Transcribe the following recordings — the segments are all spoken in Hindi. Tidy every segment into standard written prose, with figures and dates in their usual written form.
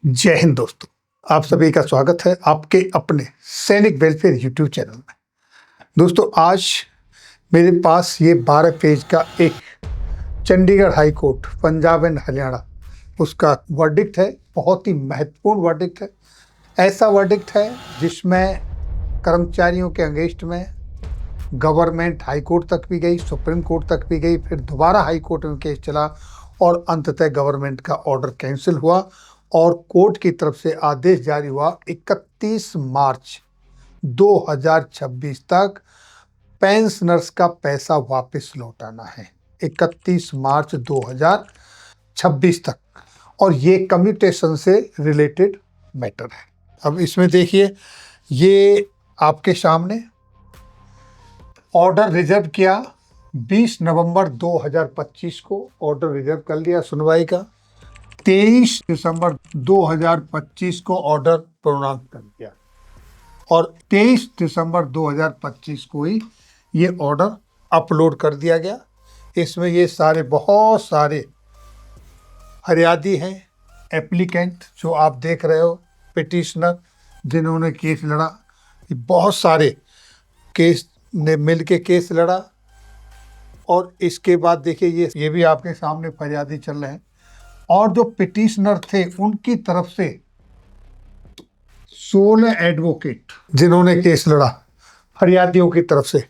जय हिंद दोस्तों, आप सभी का स्वागत है आपके अपने सैनिक वेलफेयर यूट्यूब चैनल में। दोस्तों, आज मेरे पास ये 12 पेज का एक Chandigarh high court Punjab and Haryana उसका वर्डिक्ट है। बहुत ही महत्वपूर्ण वर्डिक्ट है। ऐसा वर्डिक्ट है जिसमें कर्मचारियों के अगेंस्ट में गवर्नमेंट हाई कोर्ट तक भी गई, सुप्रीम कोर्ट तक भी गई, फिर दोबारा हाई कोर्ट में केस चला और अंततः गवर्नमेंट का ऑर्डर कैंसिल हुआ और कोर्ट की तरफ से आदेश जारी हुआ 31 मार्च 2026 तक पेंशनर्स का पैसा वापस लौटाना है। 31 मार्च 2026 तक, और ये कम्यूटेशन से रिलेटेड मैटर है। अब इसमें देखिए, ये आपके सामने ऑर्डर रिजर्व किया 20 नवंबर 2025 को, ऑर्डर रिजर्व कर लिया सुनवाई का। 23 दिसंबर 2025 को ऑर्डर प्रोनाउंस कर दिया और 23 दिसंबर 2025 को ही ये ऑर्डर अपलोड कर दिया गया। इसमें ये सारे बहुत सारे फरियादी हैं, एप्लीकेंट जो आप देख रहे हो, पिटिशनर जिन्होंने केस लड़ा, बहुत सारे केस ने मिल के केस लड़ा। और इसके बाद देखिए, ये भी आपके सामने फरियादी चल रहे हैं और जो पिटिशनर थे उनकी तरफ से 16 एडवोकेट जिन्होंने केस लड़ा फरियादियों की तरफ से,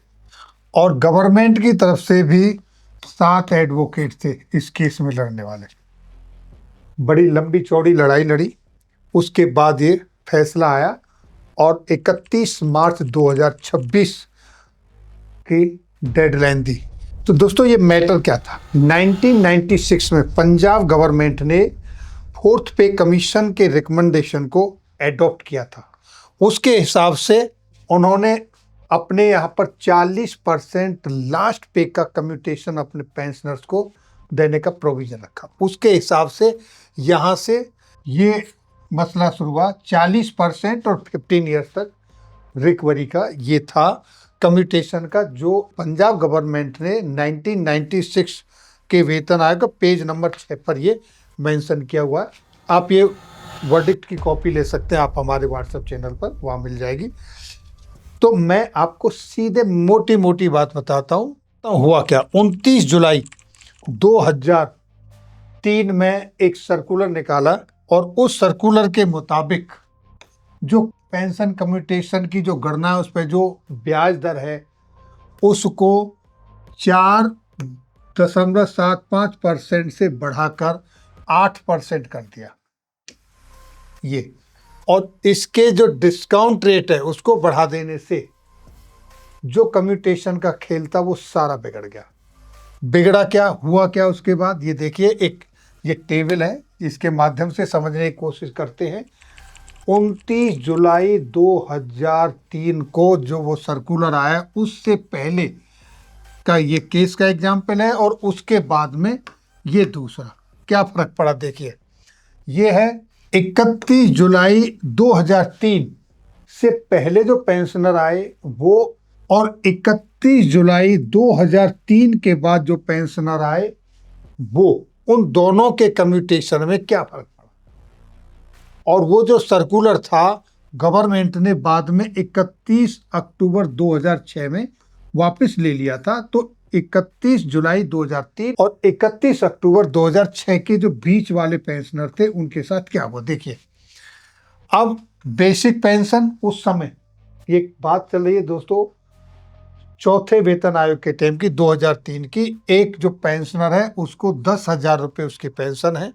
और गवर्नमेंट की तरफ से भी 7 एडवोकेट थे इस केस में लड़ने वाले। बड़ी लंबी चौड़ी लड़ाई लड़ी, उसके बाद ये फैसला आया और 31 मार्च 2026 की डेडलाइन दी। तो दोस्तों, ये मैटर क्या था? 1996 में पंजाब गवर्नमेंट ने 4th पे कमीशन के रिकमेंडेशन को एडॉप्ट किया था। उसके हिसाब से उन्होंने अपने यहाँ पर 40% लास्ट पे का कम्यूटेशन अपने पेंशनर्स को देने का प्रोविज़न रखा। उसके हिसाब से यहाँ से ये मसला शुरू हुआ। 40% और 15 ईयर्स तक रिकवरी का ये था कम्यूटेशन का, जो पंजाब गवर्नमेंट ने 1996 के वेतन आयोग पेज नंबर 6 पर ये मेंशन किया हुआ है। आप ये वर्डिक्ट की कॉपी ले सकते हैं, आप हमारे व्हाट्सएप चैनल पर, वहाँ मिल जाएगी। तो मैं आपको सीधे मोटी मोटी बात बताता हूँ। तो हुआ क्या, 29 जुलाई 2003 में एक सर्कुलर निकाला और उस सर्कुलर के मुताबिक जो पेंशन कम्यूटेशन की जो गणना है, उस पर जो ब्याज दर है उसको 4.75% से बढ़ाकर 8% कर दिया ये, और इसके जो डिस्काउंट रेट है उसको बढ़ा देने से जो कम्यूटेशन का खेल था वो सारा बिगड़ गया। बिगड़ा क्या, हुआ क्या उसके बाद, ये देखिए, एक ये टेबल है, इसके माध्यम से समझने की कोशिश करते हैं। 29 जुलाई 2003 को जो वो सर्कुलर आया, उससे पहले का ये केस का एग्जाम्पल है और उसके बाद में ये दूसरा। क्या फर्क पड़ा देखिए, ये है 31 जुलाई 2003 से पहले जो पेंशनर आए वो, और 31 जुलाई 2003 के बाद जो पेंशनर आए वो, उन दोनों के कम्यूटेशन में क्या फर्क पड़ा। और वो जो सर्कुलर था गवर्नमेंट ने बाद में 31 अक्टूबर 2006 में वापस ले लिया था। तो 31 जुलाई 2003 और 31 अक्टूबर 2006 के जो बीच वाले पेंशनर थे उनके साथ क्या हुआ देखिए। अब बेसिक पेंशन उस समय, ये बात चल रही है दोस्तों 4थे वेतन आयोग के टाइम की, 2003 की, एक जो पेंशनर है उसको 10,000 रुपये उसकी पेंशन है।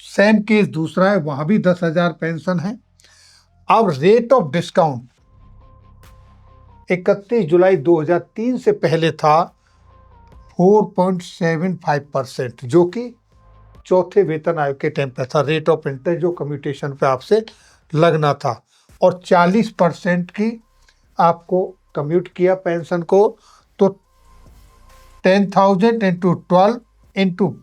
सेम केस दूसरा है, वहां भी 10,000 पेंशन है। अब रेट ऑफ डिस्काउंट 31 जुलाई 2003 से पहले था 4.75%, जो कि 4थे वेतन आयोग के टाइम पे था। रेट ऑफ इंटरेस्ट जो कम्यूटेशन पे आपसे लगना था, और 40% की आपको कम्यूट किया पेंशन को, तो 10,000 into 12 into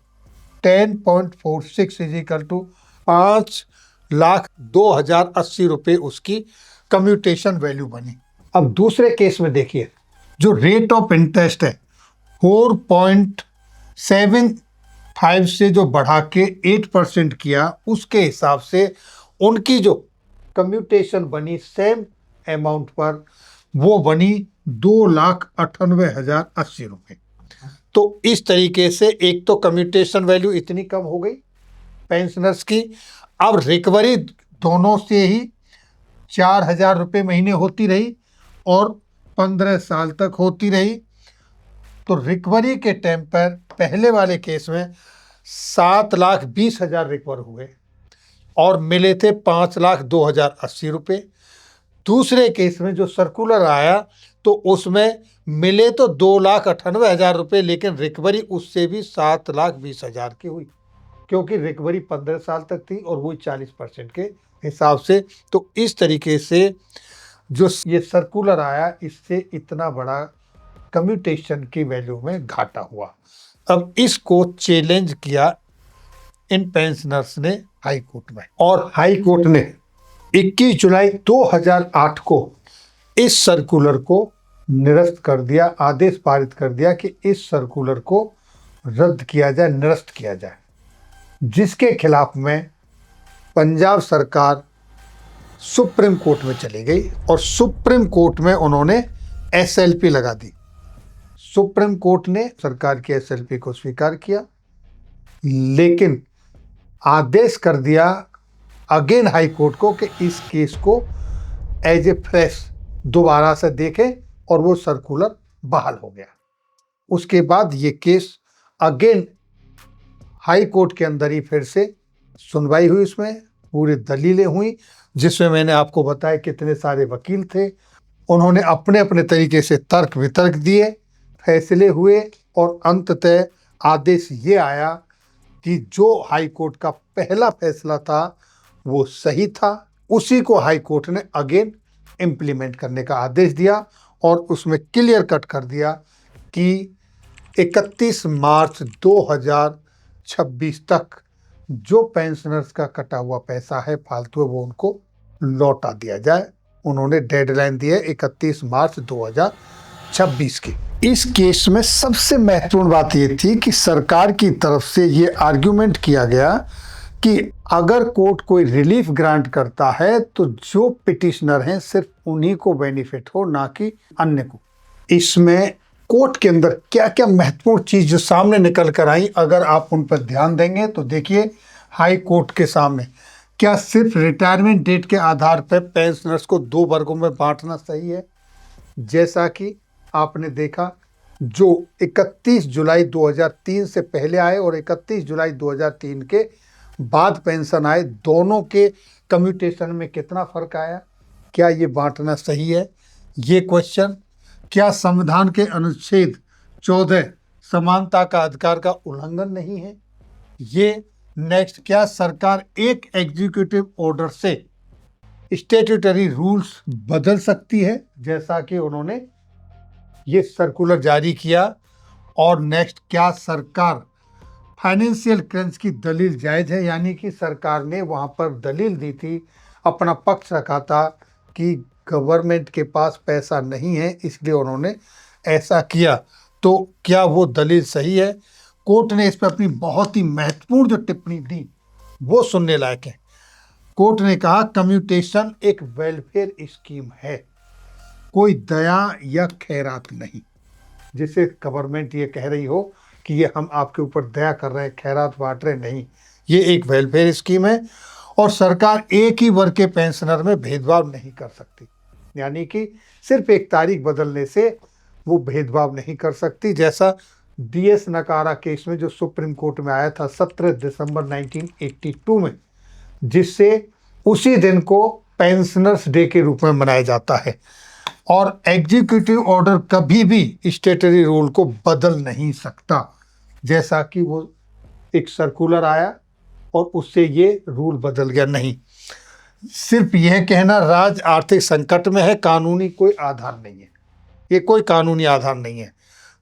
10.46 is equal to 5,02,080 रुपये उसकी कम्यूटेशन वैल्यू बनी। अब दूसरे केस में देखिए, जो रेट ऑफ इंटरेस्ट है 5 से जो बढ़ा के 8% किया, उसके हिसाब से उनकी जो कम्यूटेशन बनी सेम अमाउंट पर, वो बनी 2,98,080 रुपये। तो इस तरीके से एक तो कम्यूटेशन वैल्यू इतनी कम हो गई पेंशनर्स की। अब रिकवरी दोनों से ही 4,000 रुपये महीने होती रही और 15 साल तक होती रही। तो रिकवरी के टाइम पर पहले वाले केस में 7,20,000 रिकवर हुए और मिले थे 5,02,080 रुपये। दूसरे केस में जो सर्कुलर आया तो उसमें मिले तो 2,98,000 रुपये, लेकिन रिकवरी उससे भी 7,20,000 की हुई, क्योंकि रिकवरी 15 साल तक थी और वही 40% के हिसाब से। तो इस तरीके से जो ये सर्कुलर आया, इससे इतना बड़ा कम्यूटेशन की वैल्यू में घाटा हुआ। अब इसको चैलेंज किया इन पेंशनर्स ने हाई कोर्ट में, और हाई कोर्ट ने 21 जुलाई 2008 को इस सर्कुलर को निरस्त कर दिया, आदेश पारित कर दिया कि इस सर्कुलर को रद्द किया जाए, निरस्त किया जाए, जिसके खिलाफ में पंजाब सरकार सुप्रीम कोर्ट में चली गई और सुप्रीम कोर्ट में उन्होंने SLP लगा दी। सुप्रीम कोर्ट ने सरकार की SLP को स्वीकार किया, लेकिन आदेश कर दिया अगेन हाई कोर्ट को कि इस केस को एज ए फ्रेश दोबारा से देखें, और वो सर्कुलर बहाल हो गया। उसके बाद ये केस अगेन हाई कोर्ट के अंदर ही फिर से सुनवाई हुई, उसमें पूरी दलीलें हुई, जिसमें मैंने आपको बताया कितने सारे वकील थे, उन्होंने अपने अपने तरीके से तर्क वितर्क दिए, फैसले हुए, और अंततः आदेश ये आया कि जो हाई कोर्ट का पहला फैसला था वो सही था। उसी को हाई कोर्ट ने अगेन इम्प्लीमेंट करने का आदेश दिया और उसमें क्लियर कट कर दिया कि 31 मार्च 2026 तक जो पेंशनर्स का कटा हुआ पैसा है फालतू है, वो उनको लौटा दिया जाए। उन्होंने डेडलाइन दी है 31 मार्च 2026 की। इस केस में सबसे महत्वपूर्ण बात ये थी कि सरकार की तरफ से ये आर्ग्यूमेंट किया गया कि अगर कोर्ट कोई रिलीफ ग्रांट करता है तो जो पिटिशनर हैं सिर्फ उन्हीं को बेनिफिट हो, ना कि अन्य को। इसमें कोर्ट के अंदर क्या क्या महत्वपूर्ण चीज जो सामने निकल कर आई, अगर आप उन पर ध्यान देंगे तो देखिए, हाई कोर्ट के सामने क्या सिर्फ रिटायरमेंट डेट के आधार पर पेंशनर्स को 2 वर्गों में बांटना सही है? जैसा कि आपने देखा, जो 31 जुलाई 2003 से पहले आए और 31 जुलाई 2003 के बाद पेंशन आए, दोनों के कम्यूटेशन में कितना फर्क आया? क्या ये बांटना सही है? ये क्वेश्चन। क्या संविधान के अनुच्छेद 14 समानता का अधिकार का उल्लंघन नहीं है? ये नेक्स्ट, क्या सरकार एक एग्जीक्यूटिव ऑर्डर से स्टैट्यूटरी रूल्स बदल सकती है, जैसा कि उन्होंने ये सर्कुलर जारी किया? और नेक्स्ट, क्या सरकार फाइनेंशियल क्रंच की दलील जायज है? यानी कि सरकार ने वहां पर दलील दी थी, अपना पक्ष रखा था कि गवर्नमेंट के पास पैसा नहीं है, इसलिए उन्होंने ऐसा किया, तो क्या वो दलील सही है? कोर्ट ने इस पर अपनी बहुत ही महत्वपूर्ण जो टिप्पणी दी वो सुनने लायक है। कोर्ट ने कहा कम्यूटेशन एक वेलफेयर स्कीम है, कोई दया या खैरात नहीं, जिसे गवर्नमेंट ये कह रही हो कि ये हम आपके ऊपर दया कर रहे हैं, खैरात बांट रहे, नहीं, ये एक वेलफेयर स्कीम है और सरकार एक ही वर्ग के पेंशनर में भेदभाव नहीं कर सकती। यानी कि सिर्फ एक तारीख बदलने से वो भेदभाव नहीं कर सकती, जैसा DS नकारा केस में जो सुप्रीम कोर्ट में आया था 17 दिसंबर 1982 में, जिससे उसी दिन को पेंशनर्स डे के रूप में मनाया जाता है। और एग्जीक्यूटिव ऑर्डर कभी भी स्टैट्यूटरी रूल को बदल नहीं सकता, जैसा कि वो एक सर्कुलर आया और उससे ये रूल बदल गया। नहीं, सिर्फ यह कहना राज्य आर्थिक संकट में है, कानूनी कोई आधार नहीं है, ये कोई कानूनी आधार नहीं है।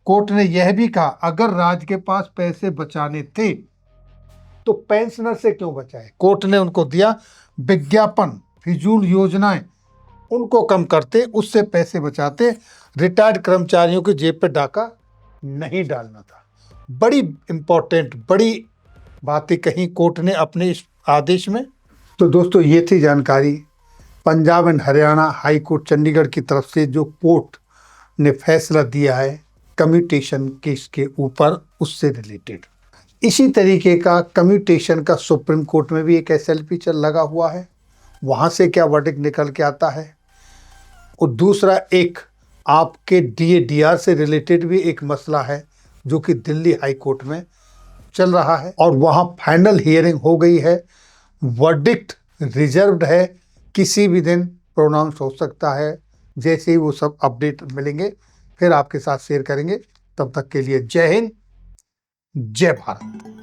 कोर्ट ने यह भी कहा अगर राज्य के पास पैसे बचाने थे तो पेंशनर से क्यों बचाए? कोर्ट ने उनको दिया विज्ञापन, फिजूल योजनाएं, उनको कम करते, उससे पैसे बचाते, रिटायर्ड कर्मचारियों की जेब पे डाका नहीं डालना था। बड़ी इंपॉर्टेंट, बड़ी बातें कही कोर्ट ने अपने इस आदेश में। तो दोस्तों, ये थी जानकारी Punjab and Haryana high court Chandigarh की तरफ से जो कोर्ट ने फैसला दिया है कम्यूटेशन केस के ऊपर, उससे रिलेटेड। इसी तरीके का कम्यूटेशन का सुप्रीम कोर्ट में भी एक SLP चल लगा हुआ है, वहाँ से क्या वर्डिक्ट निकल के आता है। और दूसरा एक आपके DADR से रिलेटेड भी एक मसला है जो कि दिल्ली हाई कोर्ट में चल रहा है और वहाँ फाइनल हियरिंग हो गई है। वर्डिक्ट रिजर्व्ड है, किसी भी दिन प्रोनाउंस हो सकता है। जैसे ही वो सब अपडेट मिलेंगे फिर आपके साथ शेयर करेंगे। तब तक के लिए जय हिंद, जय भारत।